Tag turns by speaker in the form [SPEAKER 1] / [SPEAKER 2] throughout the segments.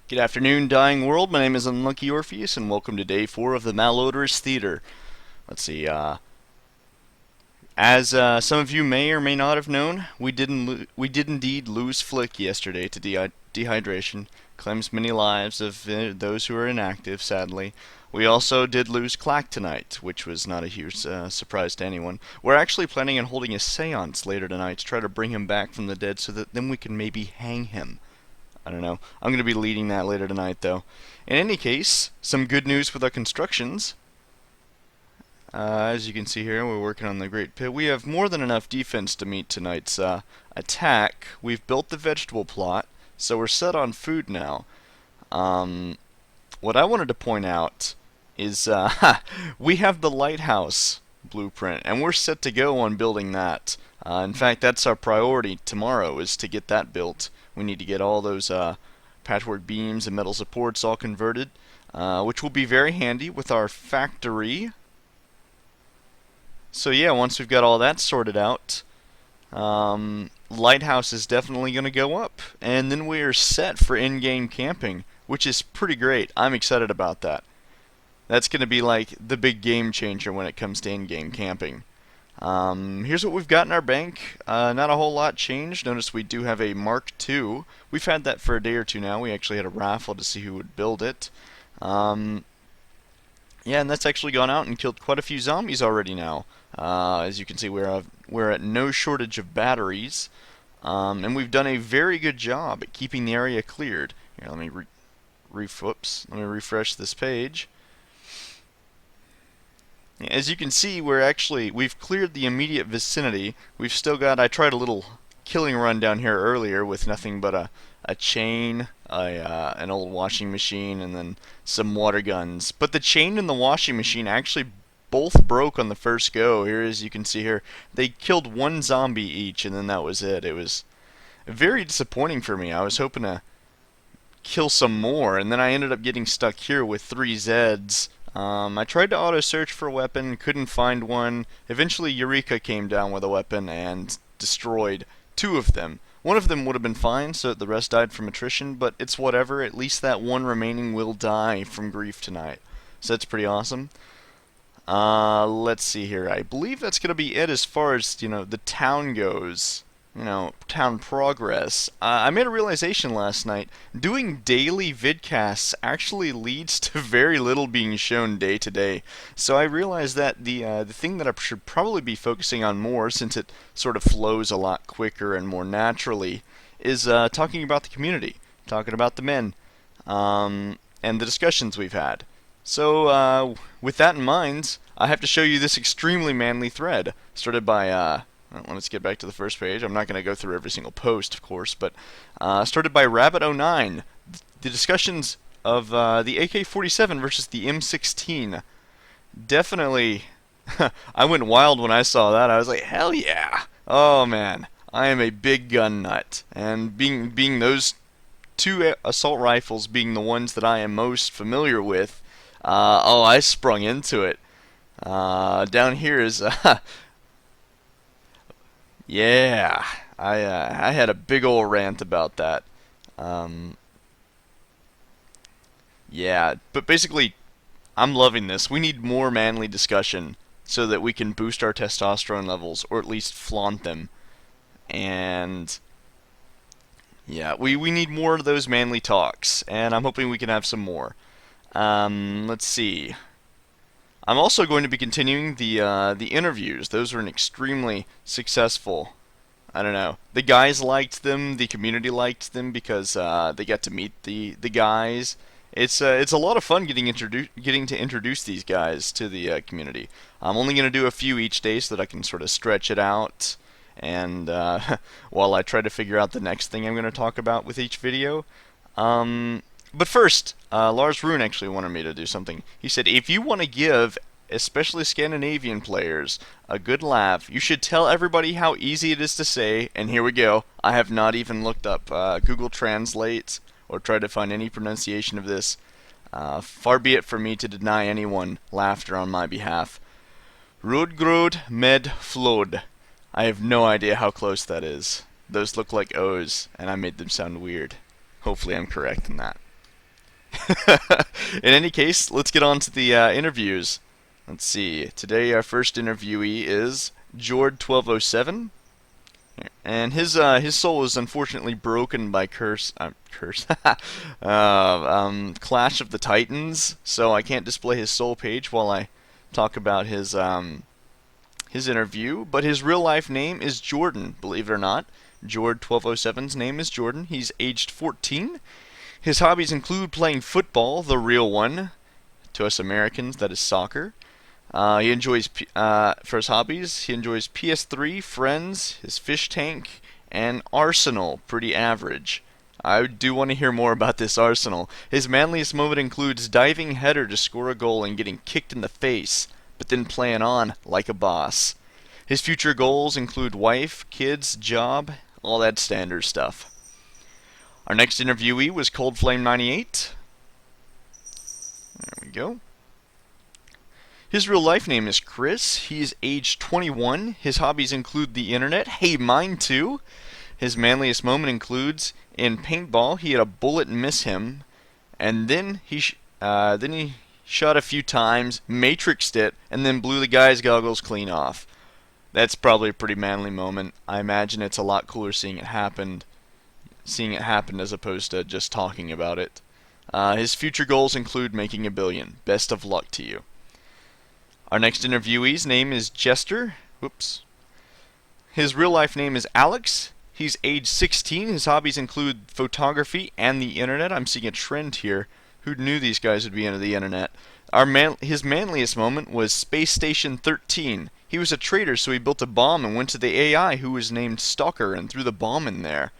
[SPEAKER 1] Good afternoon, dying world. My name is Unlucky Orpheus, and welcome to day 4 of the Malodorous Theater. Let's see. As some of you may or may not have known, we did indeed lose Flick yesterday to dehydration. Claims many lives of those who are inactive. Sadly, we also did lose Klak tonight, which was not a huge surprise to anyone. We're actually planning on holding a séance later tonight to try to bring him back from the dead, so that then we can maybe hang him. I don't know. I'm going to be leading that later tonight, though. In any case, some good news with our constructions. As you can see here, we're working on the Great Pit. We have more than enough defense to meet tonight's attack. We've built the vegetable plot, so we're set on food now. What I wanted to point out is we have the lighthouse blueprint, and we're set to go on building that. In fact, that's our priority tomorrow, is to get that built. We need to get all those patchwork beams and metal supports all converted, which will be very handy with our factory. So yeah, once we've got all that sorted out, lighthouse is definitely going to go up, and then we are set for in-game camping, which is pretty great. I'm excited about that. That's going to be like the big game changer when it comes to in-game camping. Here's what we've got in our bank. Not a whole lot changed. Notice we do have a Mark II. We've had that for a day or two now. We actually had a raffle to see who would build it. Yeah, and that's actually gone out and killed quite a few zombies already now. As you can see, we're at no shortage of batteries. And we've done a very good job at keeping the area cleared. Here, let me refresh this page. As you can see, we've cleared the immediate vicinity. We've still got, I tried a little killing run down here earlier with nothing but a chain, an old washing machine, and then some water guns. But the chain and the washing machine actually both broke on the first go. Here, as you can see here, they killed one zombie each, and then that was it. It was very disappointing for me. I was hoping to kill some more, and then I ended up getting stuck here with 3 Zeds. I tried to auto-search for a weapon, couldn't find one. Eventually Eureka came down with a weapon and destroyed 2 of them. One of them would have been fine, so the rest died from attrition, but it's whatever. At least that one remaining will die from grief tonight. So that's pretty awesome. Let's see here. I believe that's going to be it as far as, the town goes. Town progress. I made a realization last night. Doing daily vidcasts actually leads to very little being shown day to day. So I realized that the thing that I should probably be focusing on more, since it sort of flows a lot quicker and more naturally, is talking about the community, talking about the men, and the discussions we've had. So with that in mind, I have to show you this extremely manly thread, started by well, let's get back to the first page. I'm not going to go through every single post, of course, but started by Rabbit09. The discussions of the AK-47 versus the M16. Definitely, I went wild when I saw that. I was like, hell yeah! Oh man, I am a big gun nut, and being those 2 assault rifles being the ones that I am most familiar with, I sprung into it. Down here is yeah, I had a big old rant about that. Yeah, but basically, I'm loving this. We need more manly discussion so that we can boost our testosterone levels, or at least flaunt them. And yeah, we need more of those manly talks, and I'm hoping we can have some more. Let's see. I'm also going to be continuing the interviews. Those were an extremely successful. I don't know. The guys liked them. The community liked them because they got to meet the guys. It's a lot of fun getting to introduce these guys to the community. I'm only going to do a few each day so that I can sort of stretch it out, and while I try to figure out the next thing I'm going to talk about with each video. But first, Lars Rune actually wanted me to do something. He said, if you want to give, especially Scandinavian players, a good laugh, you should tell everybody how easy it is to say, and here we go. I have not even looked up Google Translate or tried to find any pronunciation of this. Far be it for me to deny anyone laughter on my behalf. Rudgrod med flod. I have no idea how close that is. Those look like O's, and I made them sound weird. Hopefully I'm correct in that. In any case, let's get on to the interviews. Let's see. Today, our first interviewee is Jord1207, and his soul is unfortunately broken by Clash of the Titans. So I can't display his soul page while I talk about his interview. But his real life name is Jordan. Believe it or not, Jord1207's name is Jordan. He's aged 14. His hobbies include playing football, the real one. To us Americans, that is soccer. He enjoys, for his hobbies, he enjoys PS3, Friends, his fish tank, and Arsenal. Pretty average. I do want to hear more about this Arsenal. His manliest moment includes diving header to score a goal and getting kicked in the face, but then playing on like a boss. His future goals include wife, kids, job, all that standard stuff. Our next interviewee was ColdFlame98. There we go. His real life name is Chris. He is age 21. His hobbies include the internet. Hey, mine too. His manliest moment includes in paintball, he had a bullet miss him, and then he shot a few times, matrixed it, and then blew the guy's goggles clean off. That's probably a pretty manly moment. I imagine it's a lot cooler seeing it happen as opposed to just talking about it. His future goals include making $1 billion. Best of luck to you. Our next interviewee's name is Jester. Whoops. His real life name is Alex. He's age 16. His hobbies include photography and the internet. I'm seeing a trend here. Who knew these guys would be into the internet? His manliest moment was Space Station 13. He was a traitor, so he built a bomb and went to the AI, who was named Stalker, and threw the bomb in there.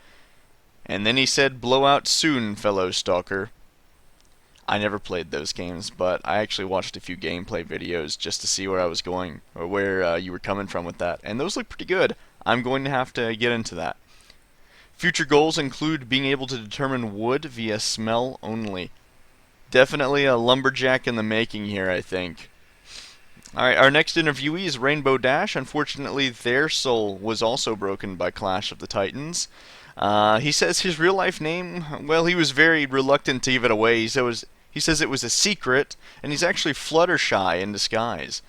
[SPEAKER 1] And then he said, "Blow out soon, fellow Stalker." I never played those games, but I actually watched a few gameplay videos just to see where I was going, or where you were coming from with that. And those look pretty good. I'm going to have to get into that. Future goals include being able to determine wood via smell only. Definitely a lumberjack in the making here, I think. Alright, our next interviewee is Rainbow Dash. Unfortunately, their soul was also broken by Clash of the Titans. He says his real life name, well, he was very reluctant to give it away. He says it was a secret, and he's actually Fluttershy in disguise.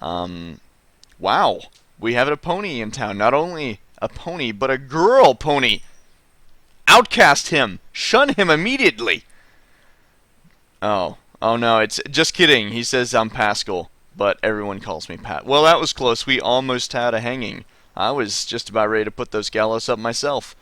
[SPEAKER 1] Wow, we have a pony in town. Not only a pony, but a girl pony. Outcast him. Shun him immediately. Oh no, it's just kidding. He says I'm Pascal, but everyone calls me Pat. Well, that was close. We almost had a hanging. I was just about ready to put those gallows up myself.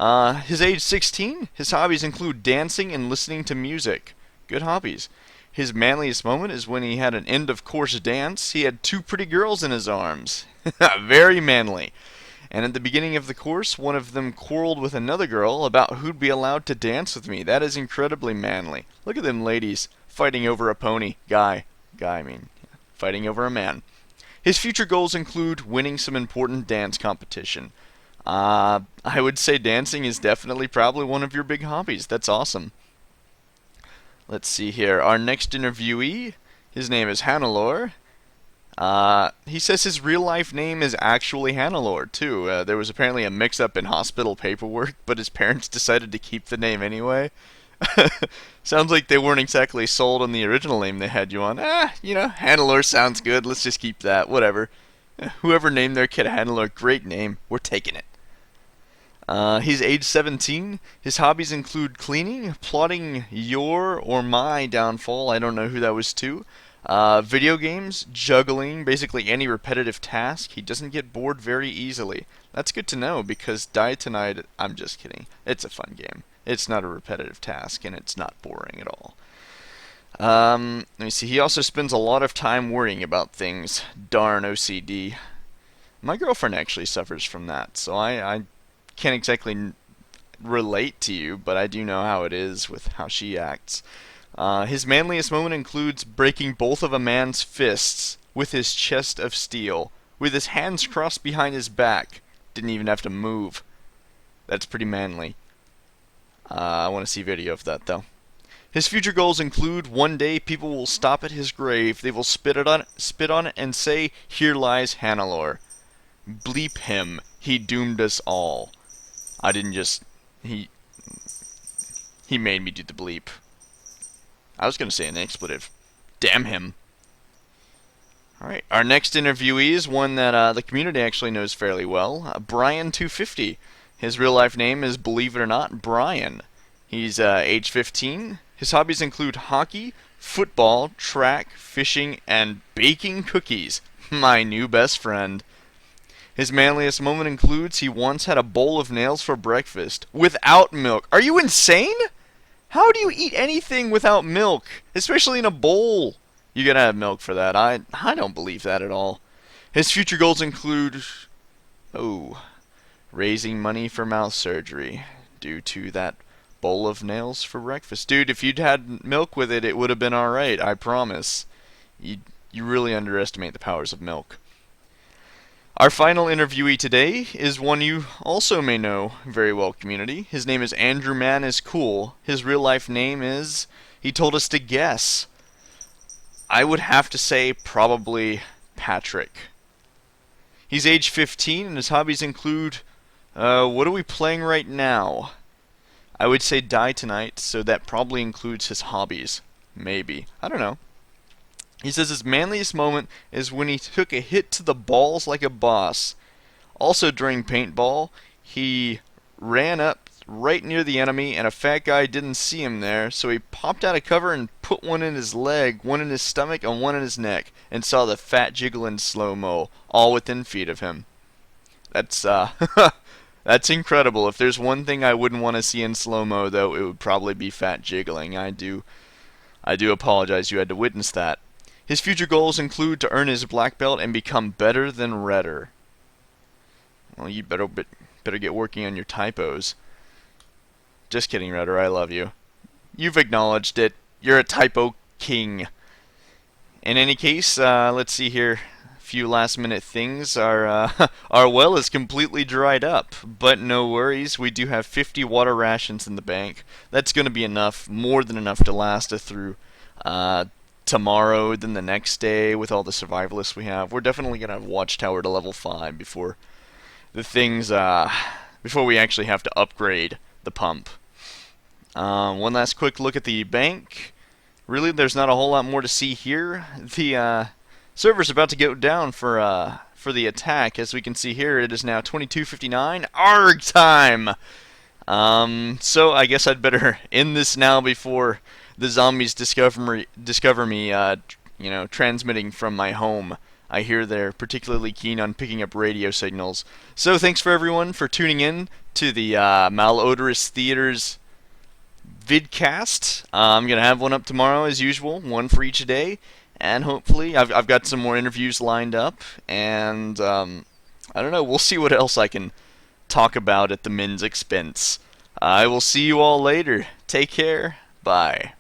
[SPEAKER 1] His age 16. His hobbies include dancing and listening to music. Good hobbies. His manliest moment is when he had an end-of-course dance. He had 2 pretty girls in his arms. Very manly. And at the beginning of the course, one of them quarreled with another girl about who'd be allowed to dance with me. That is incredibly manly. Look at them ladies fighting over a pony. Fighting over a man. His future goals include winning some important dance competition. I would say dancing is definitely probably one of your big hobbies. That's awesome. Let's see here. Our next interviewee, his name is Hannelore. He says his real life name is actually Hannelore, too. There was apparently a mix-up in hospital paperwork, but his parents decided to keep the name anyway. Sounds like they weren't exactly sold on the original name they had you on. Hannelore sounds good. Let's just keep that. Whatever. Whoever named their kid Hannelore, great name. We're taking it. He's age 17. His hobbies include cleaning, plotting your or my downfall. I don't know who that was to. Video games, juggling, basically any repetitive task. He doesn't get bored very easily. That's good to know because Die Tonight, I'm just kidding. It's a fun game. It's not a repetitive task and it's not boring at all. Let me see. He also spends a lot of time worrying about things. Darn OCD. My girlfriend actually suffers from that, so I can't exactly relate to you, but I do know how it is with how she acts. His manliest moment includes breaking both of a man's fists with his chest of steel, with his hands crossed behind his back. Didn't even have to move. That's pretty manly. I want to see video of that, though. His future goals include one day people will stop at his grave, they will spit on it, and say, "Here lies Hannelore." Bleep him. He doomed us all. I didn't just... He made me do the bleep. I was going to say an expletive. Damn him. Alright, our next interviewee is one that the community actually knows fairly well. Brian250. His real life name is, believe it or not, Brian. He's age 15. His hobbies include hockey, football, track, fishing, and baking cookies. My new best friend. His manliest moment includes he once had a bowl of nails for breakfast without milk. Are you insane? How do you eat anything without milk? Especially in a bowl. You gotta have milk for that. I don't believe that at all. His future goals include, raising money for mouth surgery due to that bowl of nails for breakfast. Dude, if you'd had milk with it, it would have been alright, I promise. You really underestimate the powers of milk. Our final interviewee today is one you also may know very well, community. His name is Andrew Man is Cool. His real life name is, he told us to guess. I would have to say probably Patrick. He's age 15 and his hobbies include, what are we playing right now? I would say Die Tonight, so that probably includes his hobbies. Maybe. I don't know. He says his manliest moment is when he took a hit to the balls like a boss. Also during paintball, he ran up right near the enemy and a fat guy didn't see him there, so he popped out of cover and put one in his leg, one in his stomach, and one in his neck, and saw the fat jiggle in slow-mo, all within feet of him. That's, that's incredible. If there's one thing I wouldn't want to see in slow-mo, though, it would probably be fat jiggling. I do apologize you had to witness that. His future goals include to earn his black belt and become better than Redder. Well, you better get working on your typos. Just kidding, Redder, I love you. You've acknowledged it. You're a typo king. In any case, let's see here. A few last-minute things. Our well is completely dried up, but no worries. We do have 50 water rations in the bank. That's going to be enough, more than enough to last us through tomorrow, then the next day with all the survivalists we have. We're definitely going to have Watchtower to level 5 before the things, before we actually have to upgrade the pump. One last quick look at the bank. Really, there's not a whole lot more to see here. The server's about to go down for the attack. As we can see here, it is now 22:59 ARG time. So I guess I'd better end this now before the zombies discover me, transmitting from my home. I hear they're particularly keen on picking up radio signals. So thanks for everyone for tuning in to the Malodorous Theater's vidcast. I'm going to have one up tomorrow as usual, one for each day. And hopefully, I've got some more interviews lined up. And, I don't know, we'll see what else I can talk about at the men's expense. I will see you all later. Take care. Bye.